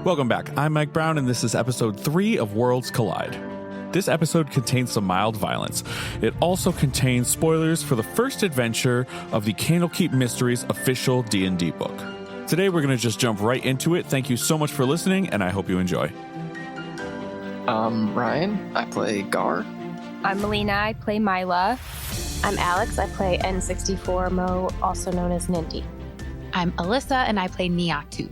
Welcome back. I'm Mike Brown, and this is episode 3 of Worlds Collide. This episode contains some mild violence. It also contains spoilers for the first adventure of the Candlekeep Mysteries official D&D book. Today, we're going to just jump right into it. Thank you so much for listening, and I hope you enjoy. Ryan, I play Gar. I'm Melina, I play Milla. I'm Alex, I play N64 Mo, also known as Ninty. I'm Alyssa, and I play Niatu.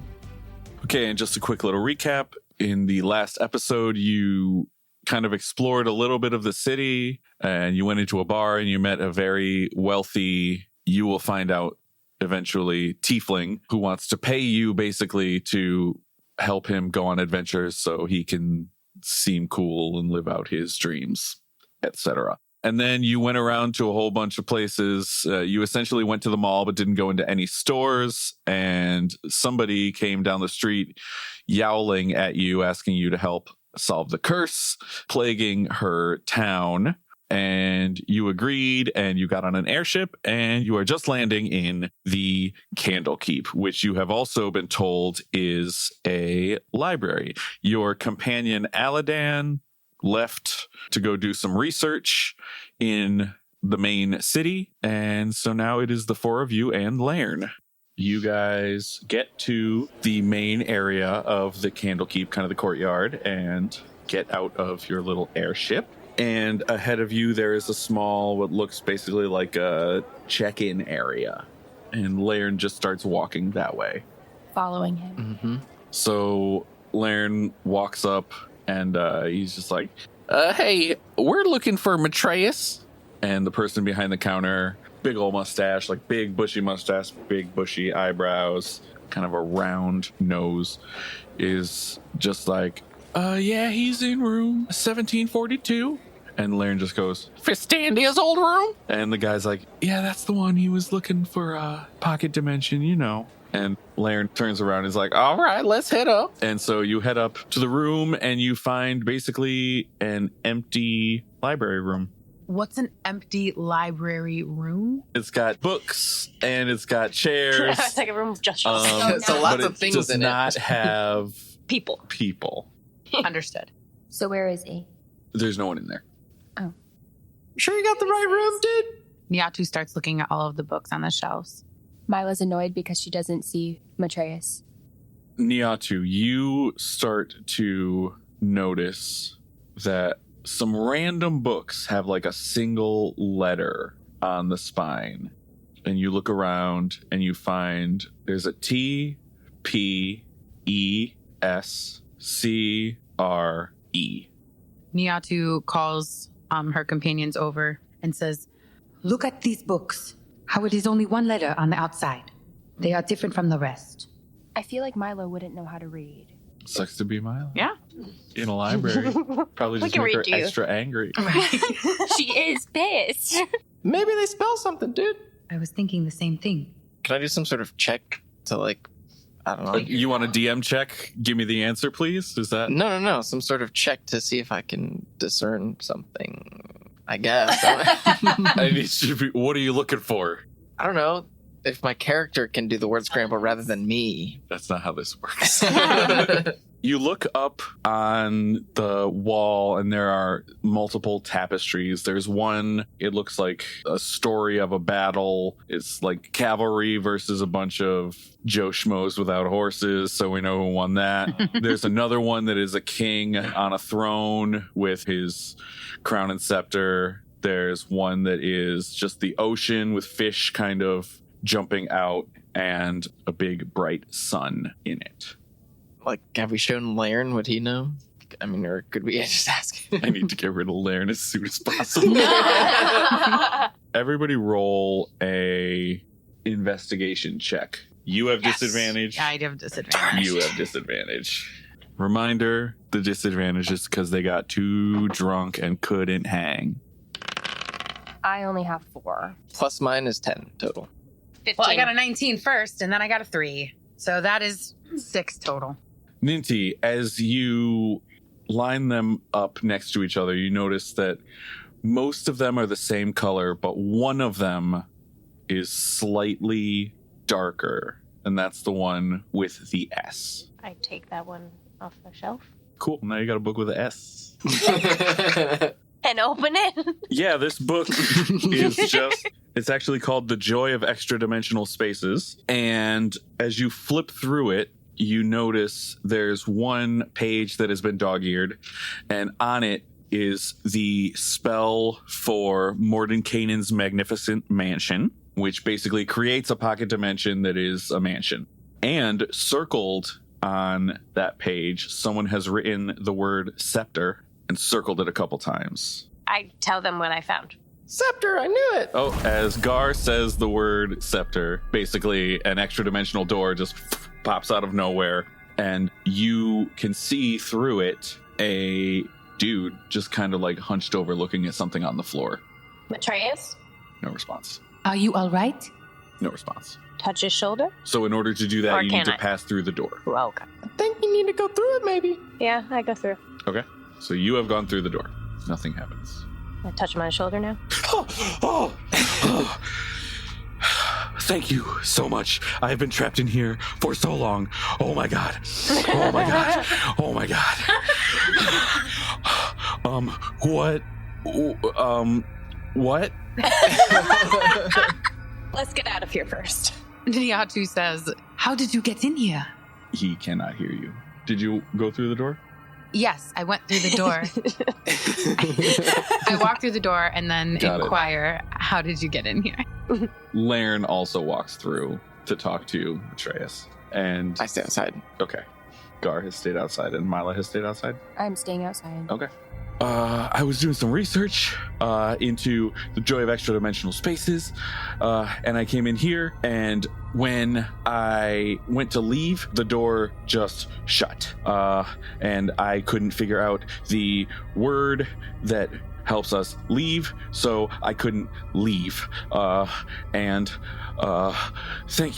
Okay, and just a quick little recap. In the last episode, you kind of explored a little bit of the city, and you went into a bar, and you met a very wealthy, you will find out eventually, tiefling, who wants to pay you basically to help him go on adventures so he can seem cool and live out his dreams, etc. And then you went around to a whole bunch of places. You essentially went to the mall, but didn't go into any stores. And somebody came down the street yowling at you, asking you to help solve the curse plaguing her town. And you agreed, and you got on an airship, and you are just landing in the Candlekeep, which you have also been told is a library. Your companion, Aladan, left to go do some research in the main city, and so now it is the four of you and Lairn. You guys get to the main area of the Candlekeep, kind of the courtyard, and get out of your little airship. And ahead of you, there is a small, what looks basically like a check-in area. And Lairn just starts walking that way. Following him. Mm-hmm. So Lairn walks up, and he's just like, hey, we're looking for Matreus. And the person behind the counter, big old mustache, like big bushy mustache, big bushy eyebrows, kind of a round nose, is just like, yeah, he's in room 1742. And Lairn just goes, Fistandia's old room? And the guy's like, yeah, that's the one. He was looking for pocket dimension, you know. And Lairn turns around and is like, all right, let's head up. And so you head up to the room, and you find basically an empty library room. What's an empty library room? It's got books, and it's got chairs. It's like a room of just So lots of things does in not it. have people. Understood. So where is he? There's no one in there. Sure you got the right room, dude? Niatu starts looking at all of the books on the shelves. Mila's annoyed because she doesn't see Matreus. Niatu, you start to notice that some random books have like a single letter on the spine. And you look around and you find there's a T, P, E, S, C, R, E. Niatu calls her companions over and says, Look at these books. How it is only one letter on the outside. They are different from the rest. I feel like Milo wouldn't know how to read. Sucks to be Milo. Yeah. In a library. Probably just can make her read you. extra angry. She is pissed. Maybe they spell something, dude. I was thinking the same thing. Can I do some sort of check to, like, I don't know. You want a DM check? Give me the answer, please? Is that... No. Some sort of check to see if I can discern something, I guess. I need you to be, what are you looking for? I don't know. If my character can do the word scramble rather than me. That's not how this works. You look up on the wall, and there are multiple tapestries. There's one, it looks like a story of a battle. It's like cavalry versus a bunch of Joe Schmoes without horses, so we know who won that. There's another one that is a king on a throne with his crown and scepter. There's one that is just the ocean with fish kind of jumping out and a big bright sun in it. Like, have we shown Lairn? Would he know? I mean, or could we just ask? I need to get rid of Lairn as soon as possible. Everybody roll a investigation check. You have disadvantage. Yeah, I have disadvantage. You have disadvantage. Reminder, the disadvantage is because they got too drunk and couldn't hang. I only have 4. Plus mine is 10 total. 15. Well, I got a 19 first, and then I got a 3. So that is 6 total. Ninty, as you line them up next to each other, you notice that most of them are the same color, but one of them is slightly darker, and that's the one with the S. I take that one off the shelf Cool. Now you got a book with an S. and open it. Yeah, this book is it's actually called The Joy of Extra Dimensional Spaces. And as you flip through it, you notice there's one page that has been dog-eared, and on it is the spell for Mordenkainen's Magnificent Mansion, which basically creates a pocket dimension that is a mansion. And circled on that page, someone has written the word scepter and circled it a couple times. I tell them what I found. Scepter, I knew it. Oh, as Gar says the word scepter, basically an extra dimensional door just pops out of nowhere, and you can see through it a dude just kind of like hunched over looking at something on the floor. Matreus? No response. Are you all right? No response. Touch his shoulder? So in order to do that, Or you can need to I? pass through the door. Well, okay. I think you need to go through it, maybe. Yeah, I go through. Okay. So you have gone through the door. Nothing happens. I touch him on his shoulder now. Oh. Thank you so much. I have been trapped in here for so long. Oh my god. Oh my god. Oh my god. What? Let's get out of here first. Niatu says, How did you get in here? He cannot hear you. Did you go through the door? yes, I went through the door. I walk through the door and then Got it. inquire, how did you get in here? Laren also walks through to talk to Atreus. And I stay outside. okay. Gar has stayed outside and Milla has stayed outside. I'm staying outside. Okay. I was doing some research into the joy of extra dimensional spaces, and I came in here, and when I went to leave, the door just shut, and I couldn't figure out the word that helps us leave, so I couldn't leave. Thank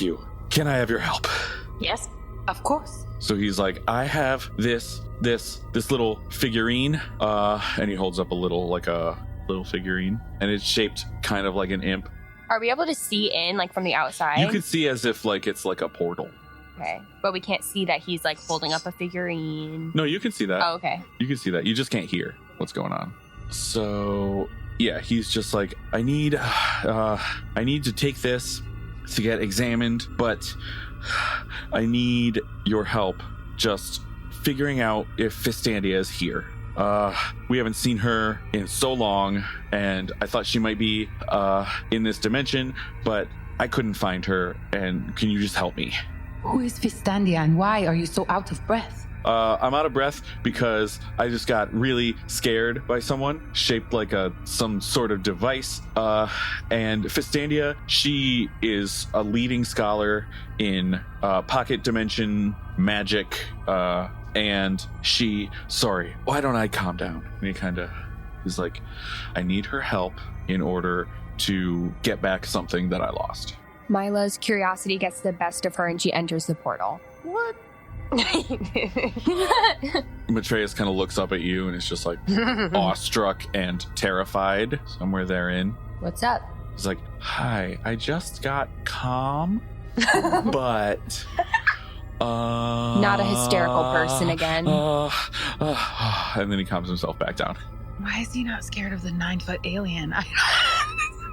you. Can I have your help? Yes? Of course. So he's like, I have this little figurine, and he holds up a little figurine, and it's shaped kind of like an imp. Are we able to see in, like, from the outside? You could see as if like it's like a portal. Okay. But we can't see that he's, like, holding up a figurine. No, you can see that. Oh, okay. You can see that. You just can't hear what's going on. So yeah, he's just like, I need to take this to get examined, but I need your help just figuring out if Fistandia is here. We haven't seen her in so long, and I thought she might be in this dimension, but I couldn't find her, and can you just help me? Who is Fistandia and why are you so out of breath? I'm out of breath because I just got really scared by someone shaped like some sort of device. And Fistandia, she is a leading scholar in pocket dimension magic. And why don't I calm down? And he's like, I need her help in order to get back something that I lost. Mila's curiosity gets the best of her and she enters the portal. What? Matreus kind of looks up at you and is just like awestruck and terrified somewhere therein. What's up? He's like, hi, I just got calm, but Not a hysterical person again. And then he calms himself back down. Why is he not scared of the 9-foot alien?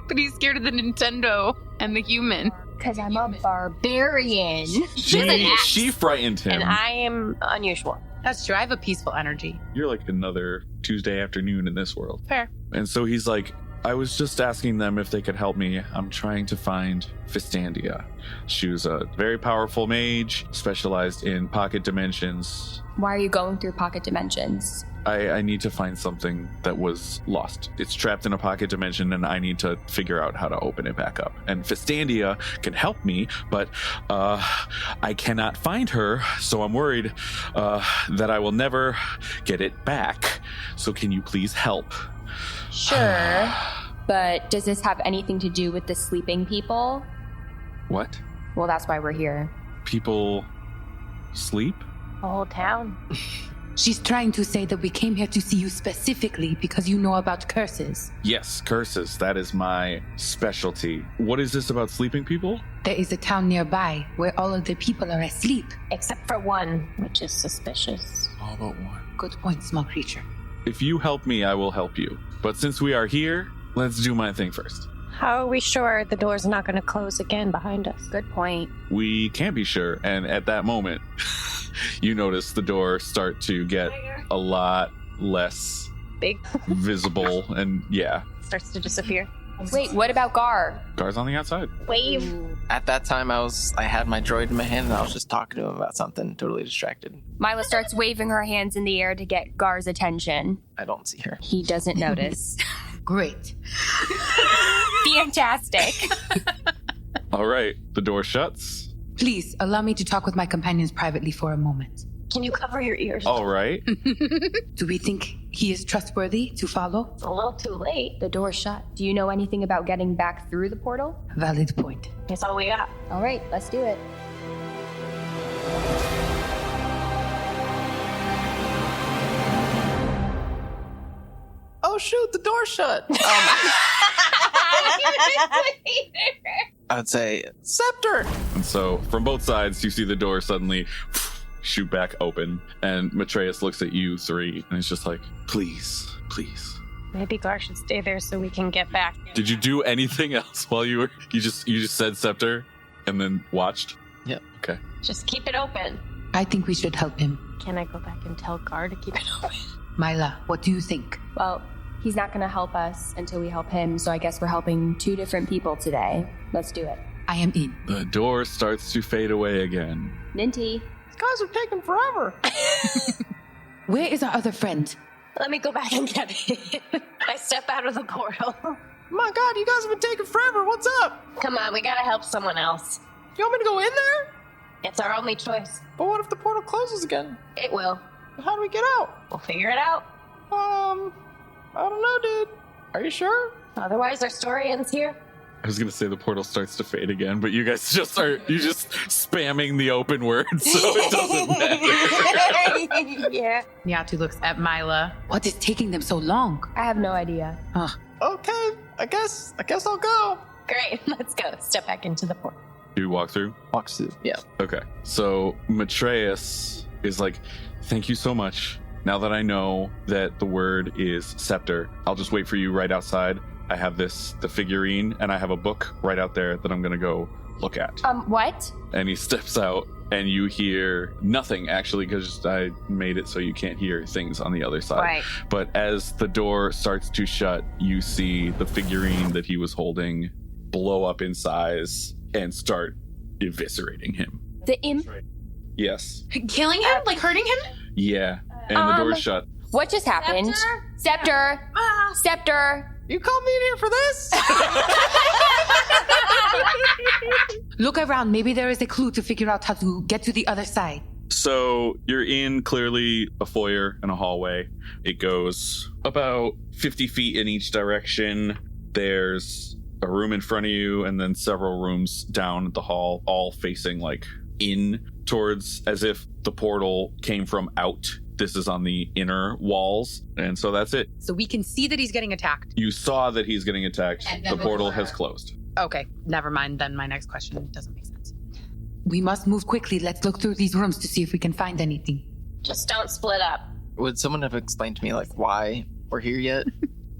But he's scared of the Nintendo and the human. Because I'm a barbarian. She frightened him. And I am unusual. That's true. I have a peaceful energy. You're like another Tuesday afternoon in this world. Fair. And so he's like, I was just asking them if they could help me. I'm trying to find Fistandia. She was a very powerful mage, specialized in pocket dimensions. Why are you going through pocket dimensions? I need to find something that was lost. It's trapped in a pocket dimension, and I need to figure out how to open it back up. And Fistandia can help me, but I cannot find her, so I'm worried that I will never get it back. So can you please help? Sure. But does this have anything to do with the sleeping people? What? Well, that's why we're here. People sleep? The whole town. She's trying to say that we came here to see you specifically because you know about curses. Yes, curses. That is my specialty. What is this about sleeping people? There is a town nearby where all of the people are asleep. Except for one, which is suspicious. All but one. Good point, small creature. If you help me, I will help you. But since we are here, let's do my thing first. How are we sure the door's not going to close again behind us? Good point. We can't be sure. And at that moment, you notice the door start to get a lot less Big. visible. And yeah, Starts to disappear. Wait, what about Gar? Gar's on the outside. Wave. At that time, I had my droid in my hand and I was just talking to him about something, totally distracted. Milla starts waving her hands in the air to get Gar's attention. I don't see her. He doesn't notice. Great. Fantastic. All right, the door shuts. Please, allow me to talk with my companions privately for a moment. Can you cover your ears? All right. Do we think he is trustworthy to follow? It's a little too late. The door's shut. Do you know anything about getting back through the portal? Valid point. That's all we got. All right, let's do it. Oh shoot, the door shut. I would say, Scepter! And so from both sides, you see the door suddenly shoot back open. And Matreus looks at you three and he's just like, please, please. Maybe Gar should stay there so we can get back. Did you do anything else while you just said scepter and then watched? Yep. Okay. Just keep it open. I think we should help him. Can I go back and tell Gar to keep it open? Milla, what do you think? Well, he's not going to help us until we help him, so I guess we're helping two different people today. Let's do it. I am in. The door starts to fade away again. Ninty. These guys are taking forever. Where is our other friend? Let me go back and get it. I step out of the portal. My God, you guys have been taking forever. What's up? Come on, we gotta help someone else. You want me to go in there? It's our only choice. But what if the portal closes again? It will. How do we get out? We'll figure it out. I don't know, dude. Are you sure? Otherwise, our story ends here. I was gonna say the portal starts to fade again, but you guys just spamming the open word, so it doesn't matter. Yeah. Niatu looks at Milla. What is taking them so long? I have no idea. Okay, I guess I'll go. Great. Let's go. Step back into the portal. You walk through? Walks through. Yeah. Okay. So Matreus is like, thank you so much. Now that I know that the word is scepter, I'll just wait for you right outside. I have the figurine, and I have a book right out there that I'm going to go look at. What? And he steps out, and you hear nothing, actually, because I made it so you can't hear things on the other side. Right. But as the door starts to shut, you see the figurine that he was holding blow up in size and start eviscerating him. The imp? Yes. Killing him? Like hurting him? Yeah. And the door's shut. What just happened? Scepter! Scepter! You called me in here for this? Look around. Maybe there is a clue to figure out how to get to the other side. So you're in clearly a foyer and a hallway. It goes about 50 feet in each direction. There's a room in front of you and then several rooms down the hall, all facing like in towards as if the portal came from out. This is on the inner walls. And so that's it. So we can see that he's getting attacked. You saw that he's getting attacked. The portal has closed. Okay, never mind. Then my next question doesn't make sense. We must move quickly. Let's look through these rooms to see if we can find anything. Just don't split up. Would someone have explained to me like why we're here yet?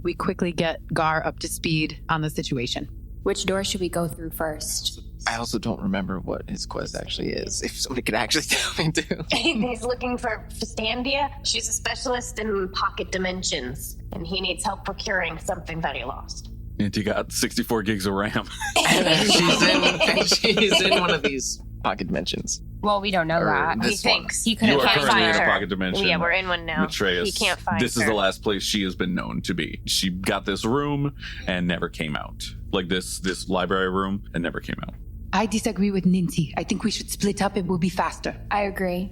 We quickly get Gar up to speed on the situation. Which door should we go through first? I also don't remember what his quest actually is. If somebody could actually tell me too. He's looking for Fistandia. She's a specialist in pocket dimensions, and he needs help procuring something that he lost. And you got 64 gigs of RAM. And she's in one of these pocket dimensions. Well, we don't know Or that. this He one. thinks He couldn't You are find currently in a her. pocket dimension. Yeah, we're in one now. Matreus, He can't find this is her. the last place she has been known to be. She got this room and never came out. Like this library room and never came out. I disagree with Ninty. I think we should split up. It will be faster. I agree.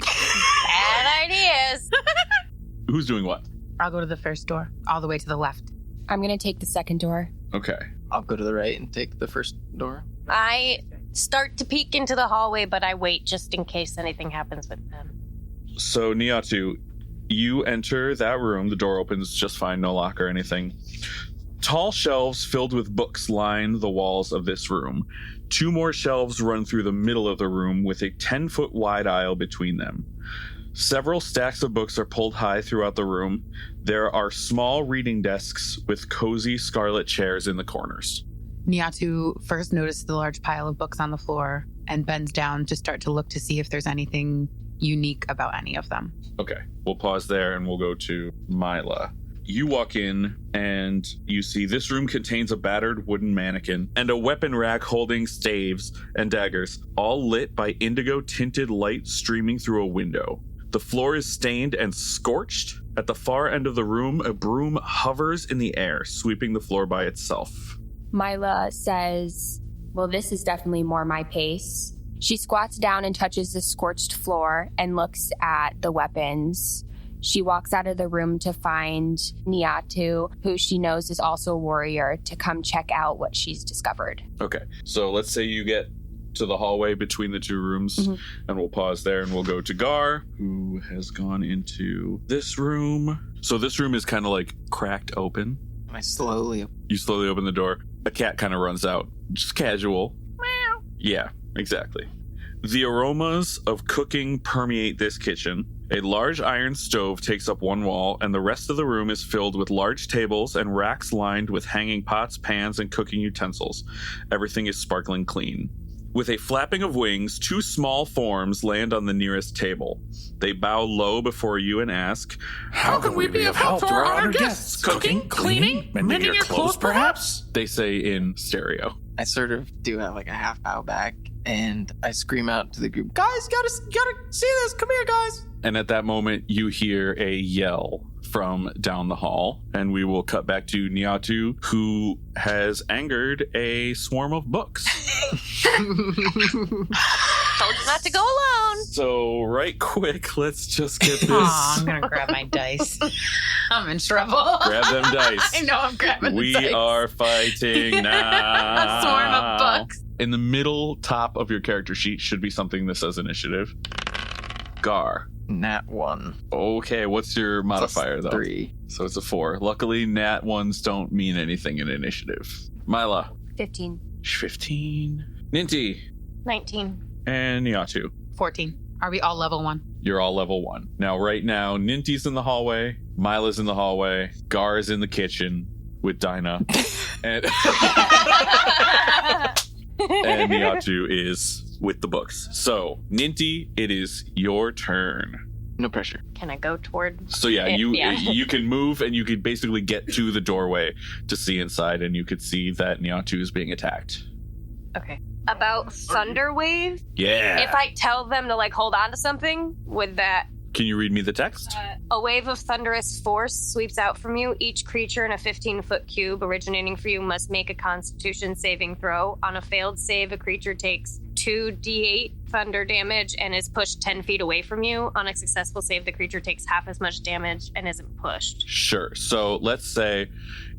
Bad ideas. Who's doing what? I'll go to the first door, all the way to the left. I'm going to take the second door. Okay. I'll go to the right and take the first door. I start to peek into the hallway, but I wait just in case anything happens with them. So, Niatu, you enter that room. The door opens just fine, no lock or anything. Tall shelves filled with books line the walls of this room. 2 more shelves run through the middle of the room with a 10-foot wide aisle between them. Several stacks of books are pulled high throughout the room. There are small reading desks with cozy scarlet chairs in the corners. Niatu first noticed the large pile of books on the floor and bends down to start to look to see if there's anything unique about any of them. Okay, we'll pause there and we'll go to Milla. You walk in and you see this room contains a battered wooden mannequin and a weapon rack holding staves and daggers, all lit by indigo tinted light streaming through a window. The floor is stained and scorched. At the far end of the room, a broom hovers in the air, sweeping the floor by itself. Milla says, well, this is definitely more my pace. She squats down and touches the scorched floor and looks at the weapons. She walks out of the room to find Niatu, who she knows is also a warrior, to come check out what she's discovered. Okay, so let's say you get to the hallway between the 2 rooms, and we'll pause there and we'll go to Gar, who has gone into this room. So this room is kind of like cracked open. I slowly. You slowly open the door. A cat kind of runs out. Just casual. Meow. Yeah, exactly. The aromas of cooking permeate this kitchen. A large iron stove takes up one wall, and the rest of the room is filled with large tables and racks lined with hanging pots, pans, and cooking utensils. Everything is sparkling clean. With a flapping of wings, 2 small forms land on the nearest table. They bow low before you and ask, How can we be of help to our honored guests? Cooking, cleaning, mending your clothes, perhaps? They say in stereo. I sort of do have like a half bow back, and I scream out to the group, guys, gotta see this. Come here, guys. And at that moment, you hear a yell from down the hall, and we will cut back to Niatu, who has angered a swarm of books. Told you not to go alone. So, right quick, let's just get this. Aw, I'm gonna grab my dice. I'm in trouble. Grab them dice. I know I'm grabbing the dice. We are fighting now. A swarm of books. In the middle top of your character sheet should be something that says initiative. Gar. Nat 1. Okay, what's your modifier, though? 3. So it's a 4. Luckily, nat 1s don't mean anything in initiative. Milla. 15. 15. Ninti. 19. And Niatu. 14. Are we all level 1? You're all level 1. Now, right now, Ninti's in the hallway. Mila's in the hallway. Gar is in the kitchen with Dinah. and and Niatu is with the books. So, Ninti, it is your turn. No pressure. Can I go toward? So yeah, it? you can move and you could basically get to the doorway to see inside, and you could see that Niatu is being attacked. Okay. About Thunderwave? Yeah. If I tell them to like hold on to something, would that? Can you read me the text? A wave of thunderous force sweeps out from you. Each creature in a 15-foot cube originating for you must make a Constitution saving throw. On a failed save, a creature takes 2d8 thunder damage and is pushed 10 feet away from you. On a successful save, the creature takes half as much damage and isn't pushed. Sure. So let's say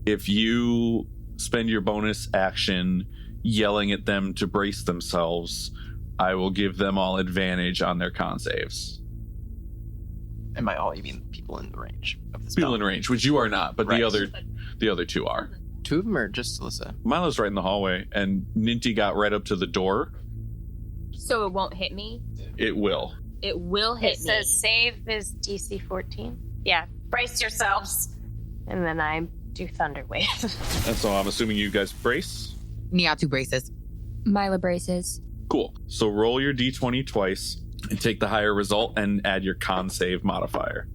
if you spend your bonus action yelling at them to brace themselves, I will give them all advantage on their con saves. And by all, you mean people in the range of the spell? People in range, which you are not, but Right. the other 2 are. 2 of them are just Alyssa. Milo's right in the hallway, and Ninti got right up to the door. So it won't hit me? It will. It will hit It me. says save is DC 14. Yeah. Brace yourselves. And then I do Thunderwave. And so I'm assuming you guys brace. Niatu braces. Milla braces. Cool. So roll your d20 twice and take the higher result and add your con save modifier.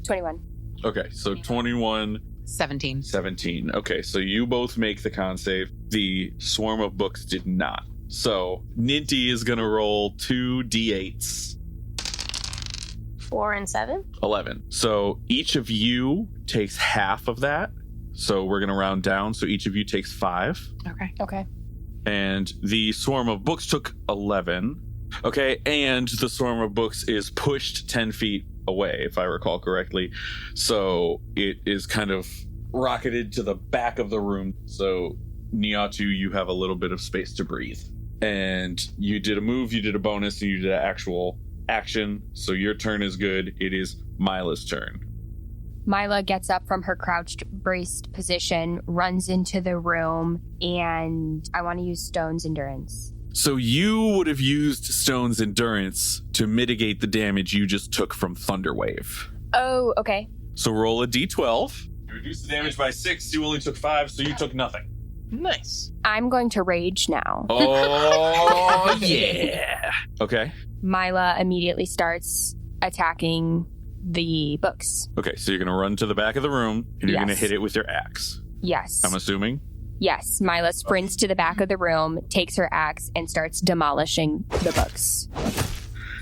21. Okay, so 21, 17. 17. Okay, so you both make the con save. The swarm of books did not. So Ninti is going to roll 2 d8s. 4 and 7. 11. So each of you takes half of that. So we're going to round down. So each of you takes 5. Okay. Okay. And the swarm of books took 11. Okay, and the swarm of books is pushed 10 feet away, if I recall correctly. So it is kind of rocketed to the back of the room. So Niatu, you have a little bit of space to breathe. And you did a move, you did a bonus, and you did an actual action. So your turn is good. It is Mila's turn. Milla gets up from her crouched, braced position, runs into the room, and I want to use Stone's Endurance. So you would have used Stone's Endurance to mitigate the damage you just took from Thunderwave. Oh, okay. So roll a d12. You reduced the damage by 6, you only took 5, so you took nothing. Nice. I'm going to rage now. Oh, yeah. Okay. Milla immediately starts attacking the books. Okay, so you're going to run to the back of the room, and you're going to Yes. hit it with your axe. Yes. I'm assuming? Yes. Milla sprints to the back of the room, takes her axe, and starts demolishing the books.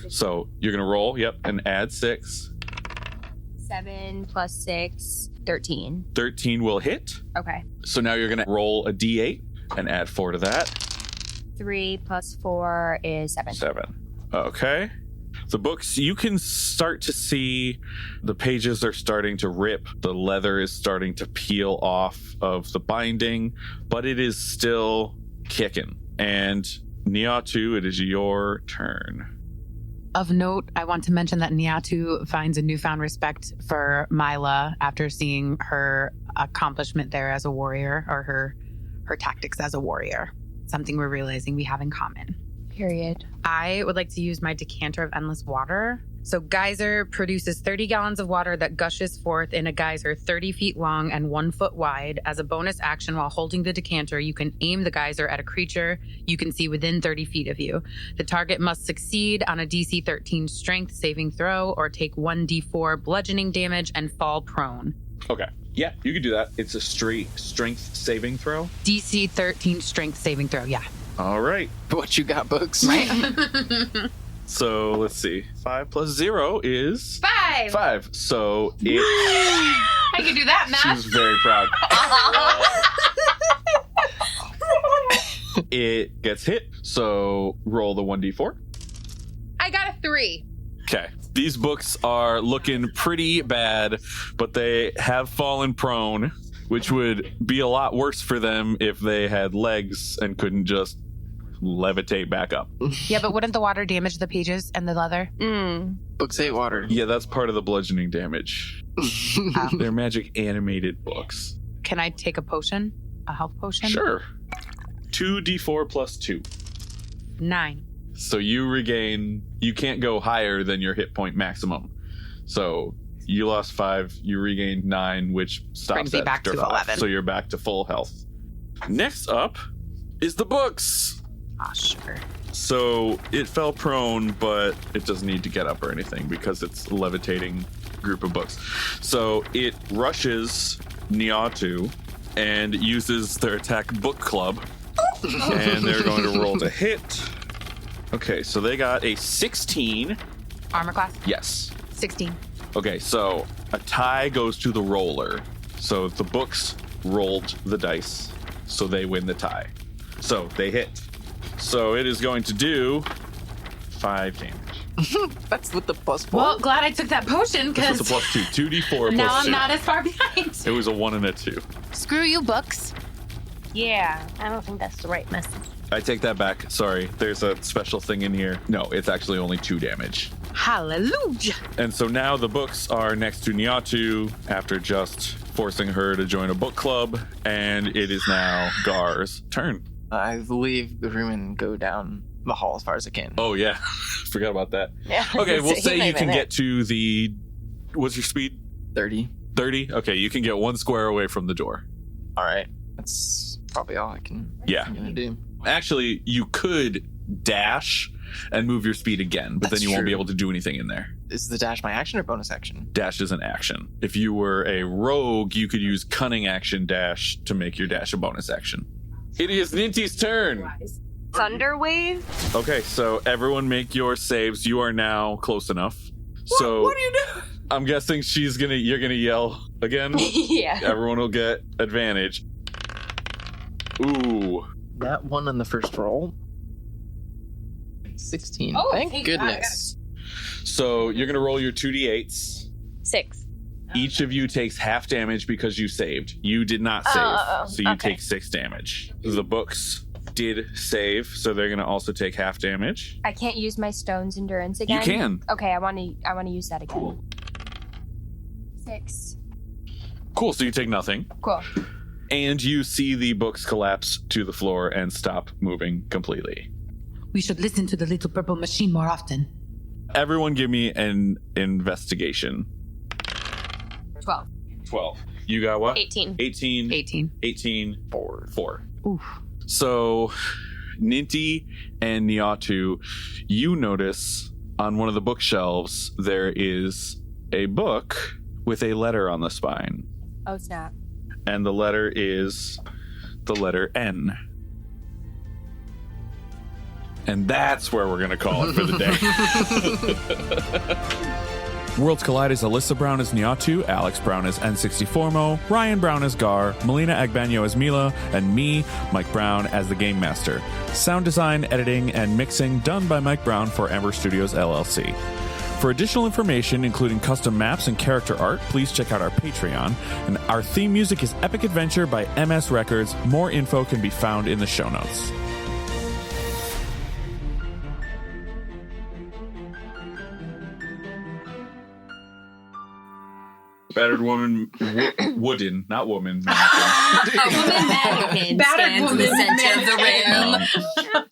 So you're going to roll, and add 6. 7 plus 6, 13. 13 will hit. Okay. So now you're going to roll a d8 and add 4 to that. 3 plus 4 is 7. 7. Okay. The books, you can start to see the pages are starting to rip. The leather is starting to peel off of the binding, but it is still kicking. And Niatu, it is your turn. Of note, I want to mention that Niatu finds a newfound respect for Milla after seeing her accomplishment there as a warrior, or her tactics as a warrior. Something we're realizing we have in common. Period. I would like to use my decanter of endless water. So Geyser produces 30 gallons of water that gushes forth in a geyser 30 feet long and 1 foot wide. As a bonus action, while holding the decanter, you can aim the geyser at a creature you can see within 30 feet of you. The target must succeed on a DC 13 strength saving throw or take 1d4 bludgeoning damage and fall prone. Okay. Yeah, you can do that. It's a straight strength saving throw. DC 13 strength saving throw, yeah. All right. What you got, books? Right? So let's see. 5 plus 0 is 5! 5. So it. I can do that, She math. was very proud. It gets hit. So roll the 1d4. I got a 3. Okay. These books are looking pretty bad, but they have fallen prone, which would be a lot worse for them if they had legs and couldn't just levitate back up. Yeah, but wouldn't the water damage the pages and the leather? Books hate water. Yeah, that's part of the bludgeoning damage. They're magic animated books. Can I take a potion? A health potion? Sure. 2d4 plus 2. 9. So you can't go higher than your hit point maximum. So you lost 5, you regained 9, which stops Brings me at back to 5. 11. So you're back to full health. Next up is the books. Ah, sure. So it fell prone, but it doesn't need to get up or anything because it's a levitating group of books. So it rushes Niatu and uses their attack book club. And they're going to roll to hit. Okay, so they got a 16. Armor class? Yes. 16. Okay, so a tie goes to the roller. So the books rolled the dice, so they win the tie. So they hit. So it is going to do 5 damage. That's with the plus 4. Well, glad I took that potion This is a because plus 2. 2d4 now plus I'm 2. not as far behind. It was a 1 and a 2. Screw you, books. Yeah, I don't think that's the right message. I take that back. Sorry. There's a special thing in here. No, it's actually only 2 damage. Hallelujah. And so now the books are next to Niatu after just forcing her to join a book club. And it is now Gar's turn. I leave the room and go down the hall as far as I can. Oh, yeah. Forgot about that. Yeah. Okay, we'll He say might you be can there. get to the... What's your speed? 30. 30? Okay, you can get 1 square away from the door. All right. That's probably all I can Yeah. I'm gonna do. Actually, you could dash and move your speed again, but That's then you won't be true. able to do anything in there. Is the dash my action or bonus action? Dash is an action. If you were a rogue, you could use cunning action dash to make your dash a bonus action. It is Ninty's turn. Thunder wave? Okay, so everyone make your saves. You are now close enough. So What do you do? I'm guessing you're gonna yell again. Yeah. Everyone will get advantage. Ooh. That one on the first roll. 16. Oh, Thank thank goodness. So you're gonna roll your 2d8s. 6. Each of you takes half damage because you saved. You did not save, so you okay. take 6 damage. The books did save, so they're gonna also take half damage. I can't use my Stone's Endurance again. You can. Okay, I want to use that again. 6. Cool. So you take nothing. Cool. And you see the books collapse to the floor and stop moving completely. We should listen to the little purple machine more often. Everyone give me an investigation. 12. 12. You got what? 18. 18. 4. Oof. So, Ninti and Niatu, you notice on one of the bookshelves there is a book with a letter on the spine. Oh, snap. And the letter is the letter N. And that's where we're going to call it for the day. Worlds Collide is Alyssa Brown as Niatu, Alex Brown as N64mo, Ryan Brown as Gar, Melina Agbanyo as Milla, and me, Mike Brown, as the Game Master. Sound design, editing, and mixing done by Mike Brown for Ember Studios, LLC. For additional information, including custom maps and character art, please check out our Patreon. And our theme music is Epic Adventure by MS Records. More info can be found in the show notes. Battered woman, wooden, not woman. A woman mannequin Battered stands in the woman center of the room.